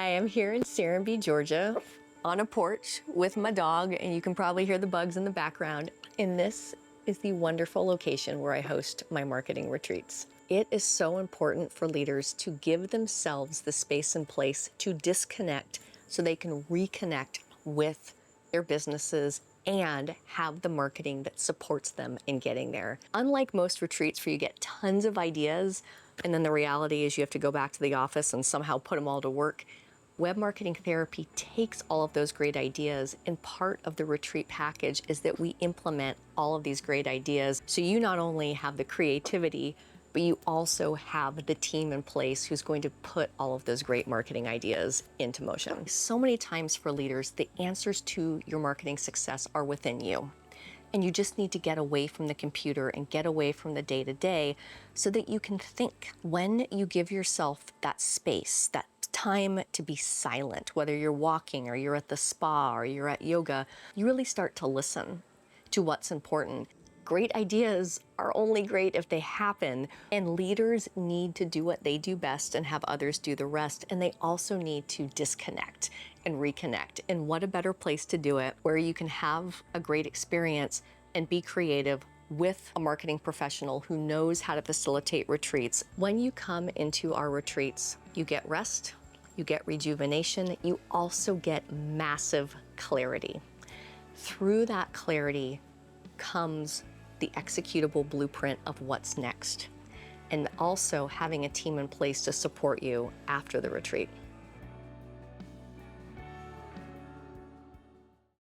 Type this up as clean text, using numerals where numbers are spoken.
Hi, I'm here in Serenbe, Georgia, on a porch with my dog, and you can probably hear the bugs in the background. And this is the wonderful location where I host my marketing retreats. It is so important for leaders to give themselves the space and place to disconnect so they can reconnect with their businesses and have the marketing that supports them in getting there. Unlike most retreats where you get tons of ideas, and then the reality is you have to go back to the office and somehow put them all to work, web marketing therapy takes all of those great ideas, and part of the retreat package is that we implement all of these great ideas. So you not only have the creativity, but you also have the team in place who's going to put all of those great marketing ideas into motion. So many times for leaders, the answers to your marketing success are within you. And you just need to get away from the computer and get away from the day-to-day so that you can think. When you give yourself that space, that time to be silent, whether you're walking or you're at the spa or you're at yoga, you really start to listen to what's important. Great ideas are only great if they happen, and leaders need to do what they do best and have others do the rest, and they also need to disconnect and reconnect. And what a better place to do it where you can have a great experience and be creative with a marketing professional who knows how to facilitate retreats. When you come into our retreats, you get rest, you get rejuvenation, you also get massive clarity. Through that clarity comes the executable blueprint of what's next, and also having a team in place to support you after the retreat.